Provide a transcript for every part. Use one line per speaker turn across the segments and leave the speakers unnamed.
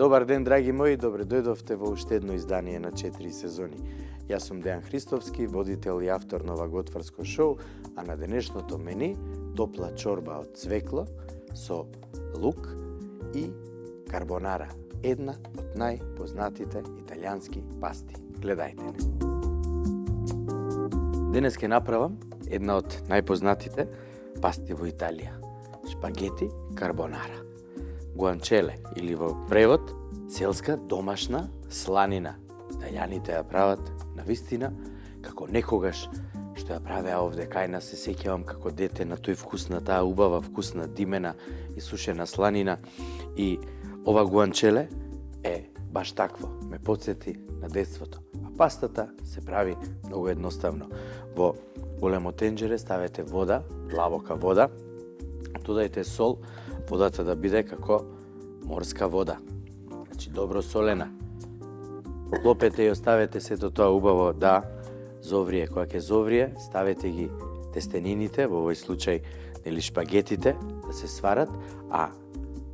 Добар ден, драги мои, добре дојдовте во уште едно издание на 4 сезони. Јас сум Дејан Христовски, водител и автор на ова готварско шоу, а на денешното мени топла чорба од цвекло со лук и карбонара, една од најпознатите италијански пасти. Гледајте не. Денес ќе направам една од најпознатите пасти во Италија. Шпагети карбонара. Гуанчеле или во превод селска домашна сланина. Италијаните ја прават навистина како некогаш што ја правеа овде кај нас. Се сеќавам како дете на тој вкус, на таа убава вкусна димена и сушена сланина. И ова гуанчеле е баш такво, ме потсети на детството. А пастата се прави многу едноставно. Во големо тенџере ставете вода, длабока вода, додајте сол, водата да биде како морска вода, значи добро солена. Поклопете и оставете сето тоа убаво да зоврие. Кога ќе зоврие, ставете ги тестенините, во овој случај нели шпагетите, да се сварат, а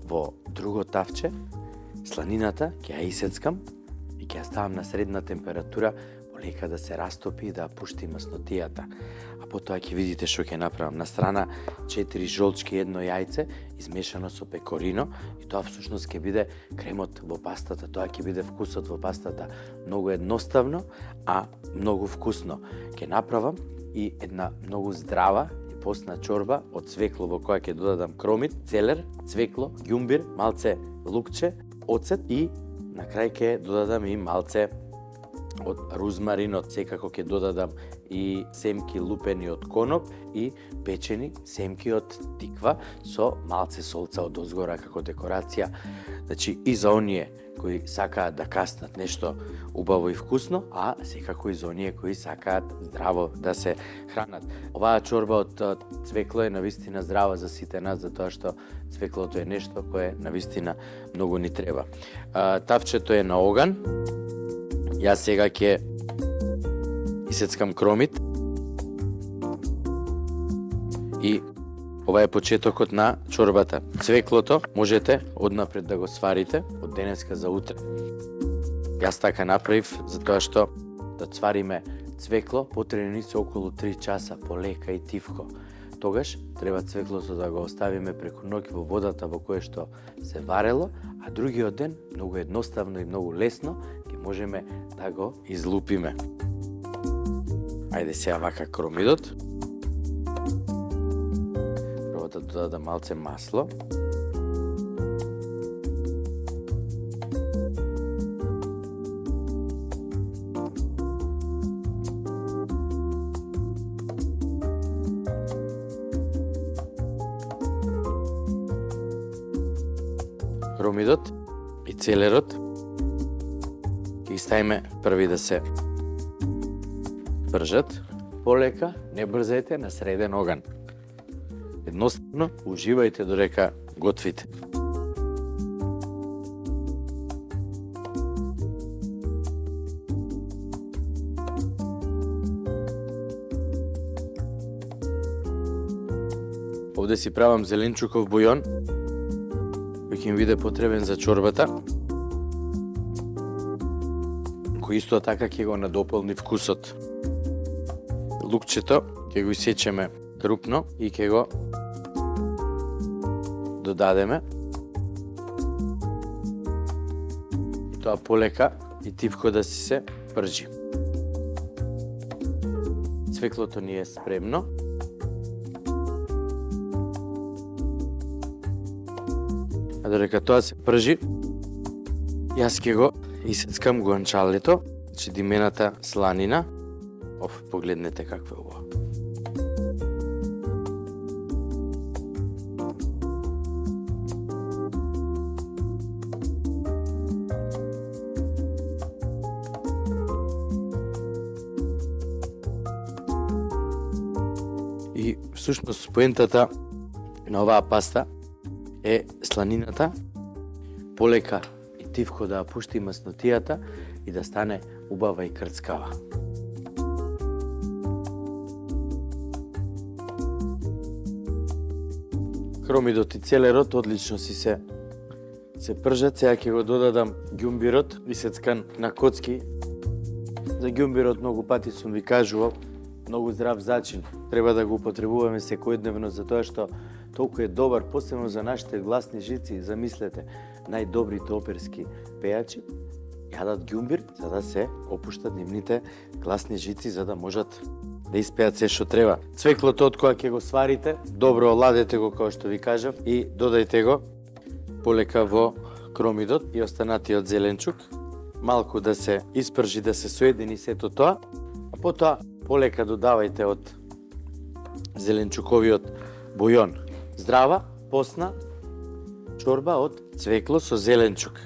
во друго тавче сланината ќе ја исецкам и ќе ја ставам на средна температура, полека да се растопи и да пушти маснотијата. А потоа ќе видите што ќе направам. На страна 4 жолчки, едно јајце, измешано со пекорино, и тоа всушност ќе биде кремот во пастата, тоа ќе биде вкусот во пастата. Многу едноставно, а многу вкусно. Ќе направам и една многу здрава и постна чорба од цвекло во која ќе додадам кромит, целер, цвекло, ѓумбир, малце лукче, оцет и на крај ќе додадам и малце од рузмаринот. Секако ќе додадам и семки лупени од коноп и печени семки од тиква со малце солца од озгора како декорација. Значи и за оние кои сакаат да каснат нешто убаво и вкусно, а секако и за оние кои сакаат здраво да се хранат. Оваа чорба од цвекло е навистина здрава за сите нас, затоа што цвеклото е нешто кое навистина многу ни треба. Тавчето е на оган. Јас сега ќе исецкам кромит и ова е почетокот на чорбата. Цвеклото можете однапред да го сварите од денеска за утре. Јас така направив затоа што да свариме цвекло потребни се околу 3 часа полека и тивко. Тогаш треба цвеклото да го оставиме преку ноќ во водата во која што се варело, а другиот ден многу едноставно и многу лесно ќе можеме да го излупиме. Ајде сега вака кромидот. Прво да додадам малце масло. Кромидот и целерот ќе ги ставиме први да се пржат. Полека, не брзајте, на среден оган. Едноставно, уживајте додека готвите. Овде си правам зеленчуков бујон, кој ќе ми биде потребен за чорбата, кој исто така ќе го надополни вкусот. Лукчето ќе го исечеме крупно и ќе го додадеме. И тоа полека и тивко да си се пржи. Цвеклото ни е спремно. А додека тоа се пржи, јас ќе го исецкам гуанчалето, значи димената сланина. Погледнете какво е ова. И всушност поентата на оваа паста е сланината полека и тивко да пушти маснотијата и да стане убава и крцкава. Кромидот и целерот одлично се се пржат, сега ќе го додадам ѓумбирот, исецкан на коцки. За ѓумбирот многу пати сум ви кажувал, многу здрав зачин. Треба да го употребуваме секојдневно, затоа што толку е добар, посебно за нашите гласни жици. Замислете, најдобрите оперски пејачи јадат ѓумбир за да се опуштат нивните гласни жици, за да можат да испеат се што треба. Цвеклото од кога ќе го сварите, добро оладете го, како што ви кажав, и додајте го полека во кромидот и останатиот зеленчук, малку да се испржи, да се соедини сето тоа, а потоа полека додавајте од зеленчуковиот бујон. Здрава, посна чорба од цвекло со зеленчук.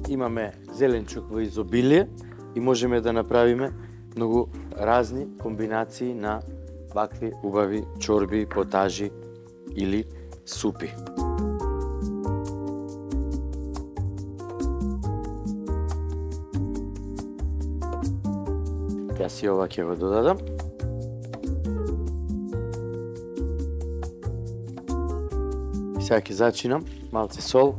Имаме зеленчук во изобилие и можеме да направиме многу разни комбинации на вакви убави чорби, потажи или супи. Јас и ова ќе го додадам. Сега ќе зачинам малце сол.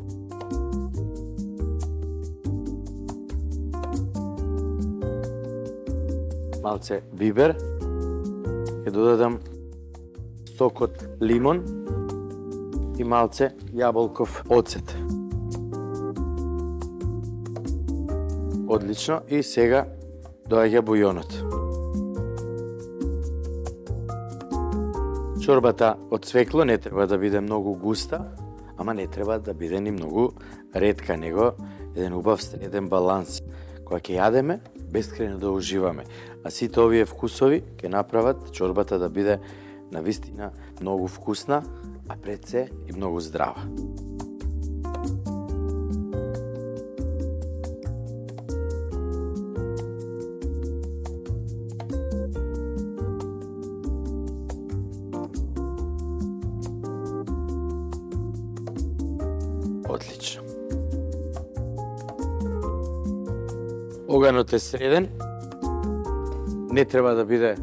Малце бибер. Ќе додадам сок од лимон и малце јаболков оцет. Одлично. И сега доаѓа бујонот. Чорбата од цвекло не треба да биде многу густа, ама не треба да биде ни многу ретка, него еден убав среден баланс. Кога ќе јадеме, бескрајно да уживаме. А сите овие вкусови ќе направат чорбата да биде навистина многу вкусна, а пред се и многу здрава. Одлично. Оганот е среден. Не треба да биде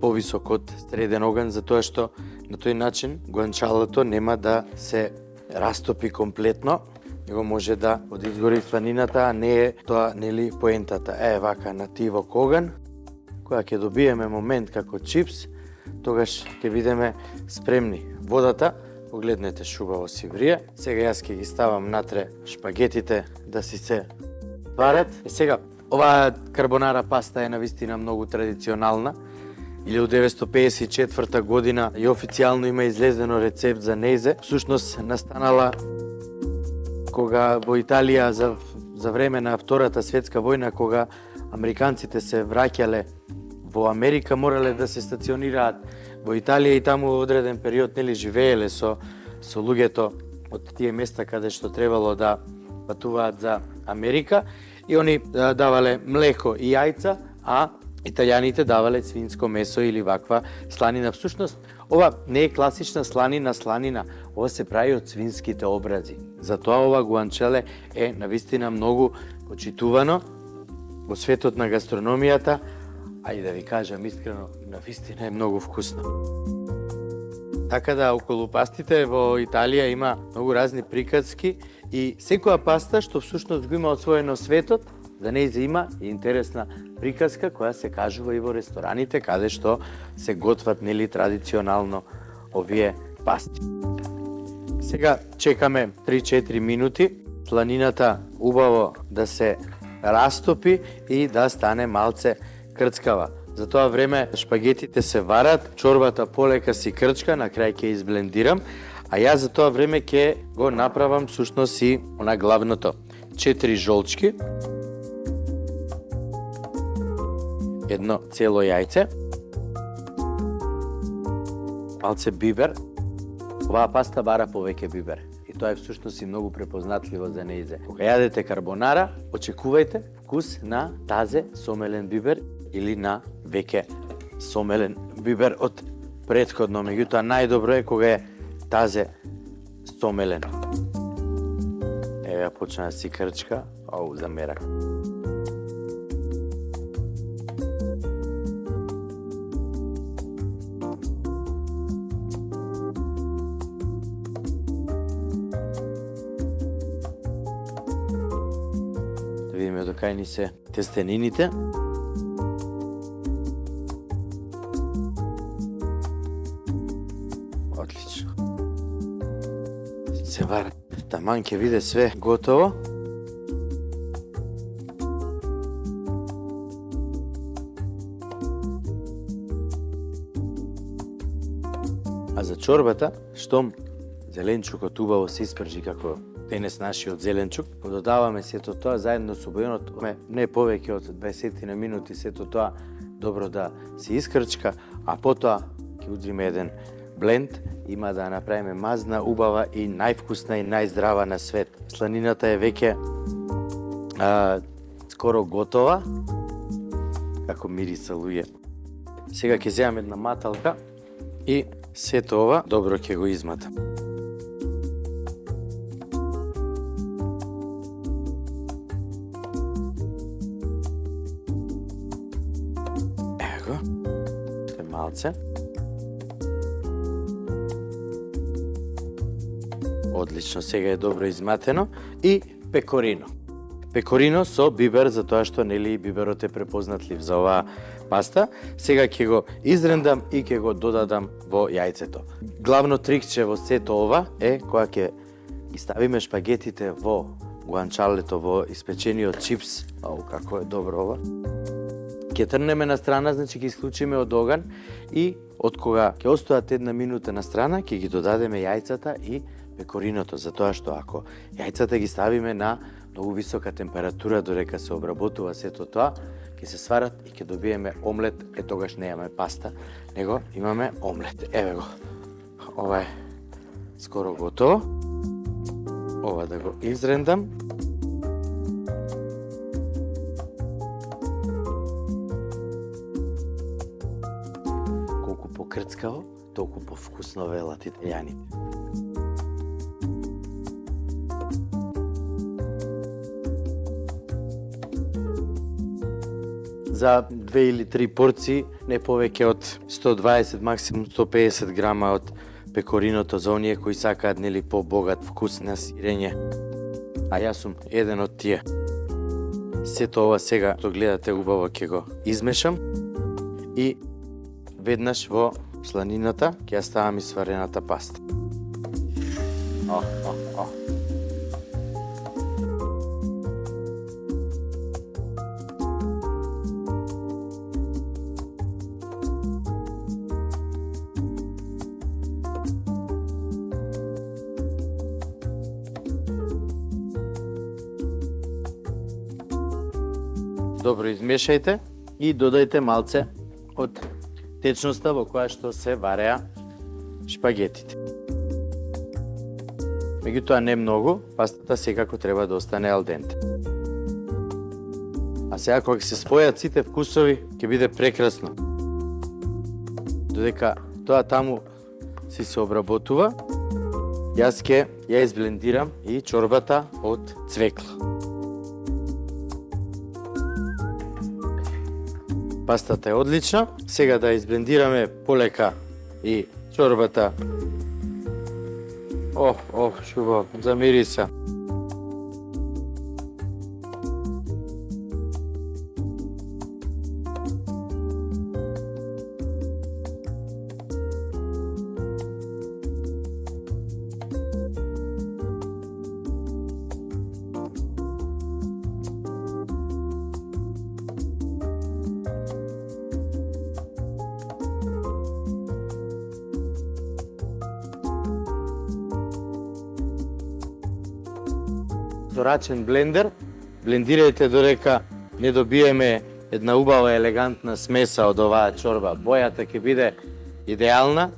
повисок од среден оган, затоа што на тој начин гуанчалото нема да се растопи комплетно, него може да одизгори сланината, а не е тоа нели поентата. Вака на тивок оган, кога ќе добиеме момент како чипс, тогаш ќе бидеме спремни. Водата, погледнете, шубаво си врие. Сега јас ќе ги ставам натре шпагетите да си се варат. Сега, оваа карбонара паста е навистина многу традиционална. 1954 година и официјално има излезено рецепт за нејзе. Всушност настанала кога во Италија за време на Втората светска војна, кога американците се враќале во Америка, морале да се стационираат во Италија и таму во одреден период нели живееле со луѓето од тие места каде што требало да патуваат за Америка, и они давале млеко и јајца, а италијаните давале свинско месо или ваква сланина. Всушност, ова не е класична сланина, ова се прави од свинските образи. Затоа ова гуанчеле е навистина многу почитувано во светот на гастрономијата, а и да ви кажам искрено, навистина е многу вкусно. Така да, околу пастите во Италија има многу разни приказки и секоја паста што всушност го има освоено светот, за нејзе има и интересна приказка која се кажува и во рестораните каде што се готват нели традиционално овие пасти. Сега чекаме 3-4 минути сланината убаво да се растопи и да стане малце крцкава. За тоа време шпагетите се варат, чорбата полека си крчка, на крај ќе изблендирам, а јас за тоа време ќе го направам всушност и она главното. 4 жолчки, едно цело јајце, малце бибер. Оваа паста бара повеќе бибер и тоа е всушност и многу препознатливо за нејзе. Кога јадете карбонара, очекувајте вкус на тазе сомелен бибер или на веќе сомелен бибер од претходно, меѓутоа најдобро е кога е тазе сомелен. Еве почна да си крчка, замерак. кај ни се тестенините. Одлично. Се вара. Таман ќе биде све готово. А за чорбата, штом зеленчукот убаво се испржи како денес нашиот зеленчук, додаваме сето тоа заедно со бујонот, не повеќе од 20 на минути сето тоа добро да се искрчка, а потоа ќе удриме еден бленд, има да направиме мазна, убава и највкусна и најздрава на свет. Сланината е веќе скоро готова, како мириса луѓе. Сега ќе земам една маталка и сето ова добро ќе го изматам. Ево, ще малце. Одлично, сега е добро изматено. И пекорино. Пекорино со бибер, затоа што нели биберот е препознатлив за оваа паста. Сега ќе го изрендам и ќе го додадам во јајцето. Главно трикче во сето ова е кога ќе ги ставиме шпагетите во гуанчалето, во испечениот чипс. Ау, како е добро ова. Ќе трнеме на страна, значи ќе исклучиме од оган и од кога ќе остоат една минута на страна, ќе ги додадеме јајцата и пекориното, затоа што ако јајцата ги ставиме на многу висока температура додека се обработува сето тоа, ќе се сварат и ќе добиеме омлет, тогаш не имаме паста, него имаме омлет. Еве го. Ова е скоро готово. Ова да го изрендам. Колку покрцкаво, толку повкусно велат италијаните. За 2 или 3 порции, не повеќе од 120, максимум 150 грама од пекориното за оние кои сакаат нели побогат вкус на сирење. А јас сум еден од тие. Сето ова сега што гледате убаво ќе го измешам и веднаш во сланината ќе ја ставам и сварената паста. Добро измешајте и додајте малце од течноста во која што се вареа шпагетите. Меѓутоа не многу, пастата секако треба да остане ал денте. А сега кога се спојат сите вкусови, ќе биде прекрасно. Додека тоа таму си се обработува, јас ќе ја изблендирам и чорбата од цвекло. Пастата е одлична. Сега да изблендираме полека и чорбата. Шубаво, замириса. Со рачен блендер, блендирајте додека не добиеме една убава елегантна смеса од оваа чорба. Бојата ќе биде идеална,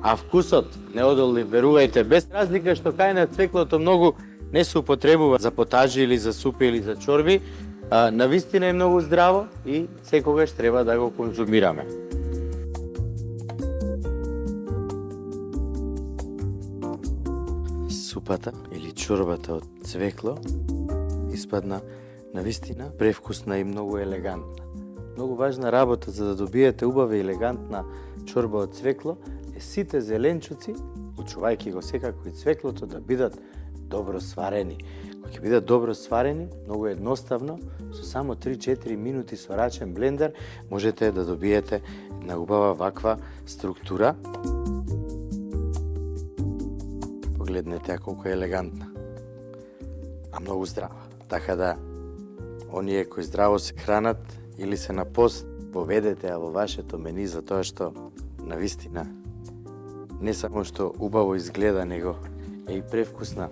а вкусот неодолив, верувајте, без разлика што кај на цвеклото многу не се употребува за потажи или за супи или за чорби, навистина е многу здраво и секогаш треба да го конзумираме. Супата или чорбата од цвекло испадна навистина превкусна и многу елегантна. Многу важна работа за да добиете убава и елегантна чорба од цвекло е сите зеленчуци, учувајќи го секако и цвеклото, да бидат добро сварени. Ќе бидат добро сварени, многу едноставно, со само 3-4 минути со рачен блендер можете да добиете една убава ваква структура. Погледнете ја колку е елегантна, а многу здрава. Така да, оние кои здраво се хранат или се на пост, поведете ја во вашето мени, затоа што навистина не само што убаво изгледа, него е и превкусна.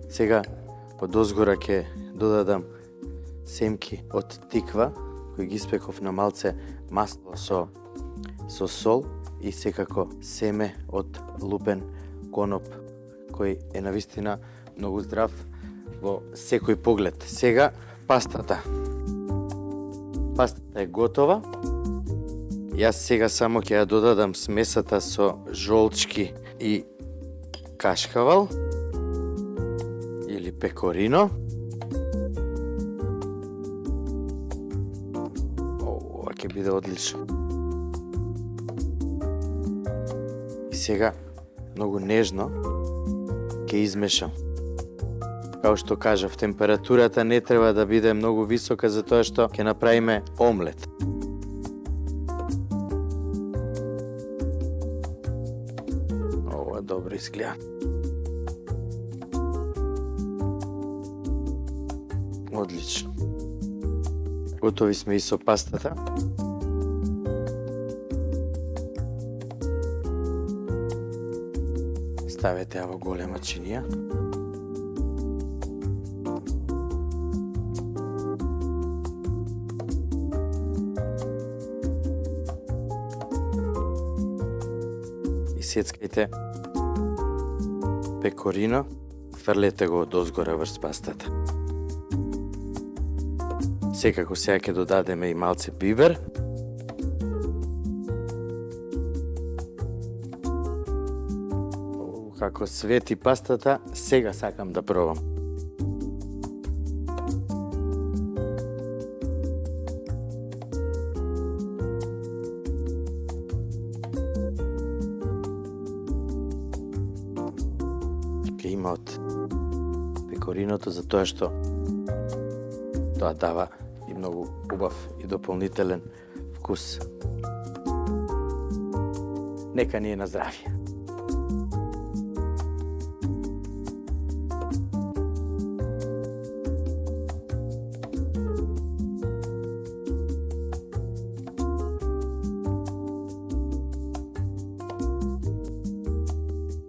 Сега подозгора ќе додадам семки од тиква, кои ги испеков на малце масло со сол и секако семе од лупен коноп, кој е навистина многу здрав во секој поглед. Сега пастата. Пастата е готова. Јас сега само ќе ја додадам смесата со жолчки и кашкавал или пекорино. Ова ќе биде одлично. И сега многу нежно ќе измешам. Као што кажав, температурата не треба да биде многу висока, затоа што ќе направиме омлет. Ова добро изгледа. Одлично. Готови сме и со пастата. Ставете ја во голема чинија. Сецкајте пекорино, фрлете го одозгора врз пастата. Секако сега ќе додадеме и малце бибер. Како свети пастата, сега сакам да пробам. Има од пекориното, затоа што тоа дава и многу убав и дополнителен вкус. Нека ни е на здравје.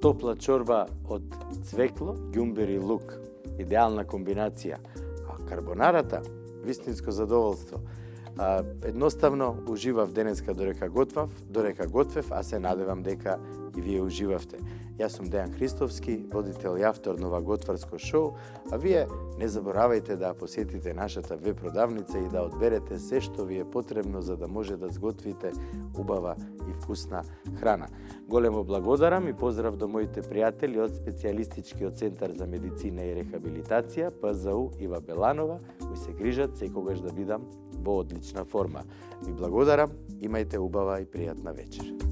Топла чорба од цвекло, ѓумбер и лук. Идеална комбинација. А карбонарата, вистинско задоволство. Едноставно уживав денеска додека готвев, а се надевам дека и вие уживавте. Јас сум Дејан Христовски, водител и автор на ова готварско шоу, а вие не заборавајте да посетите нашата веб продавница и да одберете се што ви е потребно за да може да сготвите убава и вкусна храна. Големо благодарам и поздрав до моите пријатели од Специјалистичкиот центар за медицина и рехабилитација ПЗУ Ива Беланова, кои се грижат секогаш да бидам во одлична форма. Ви благодарам, имајте убава и пријатна вечер.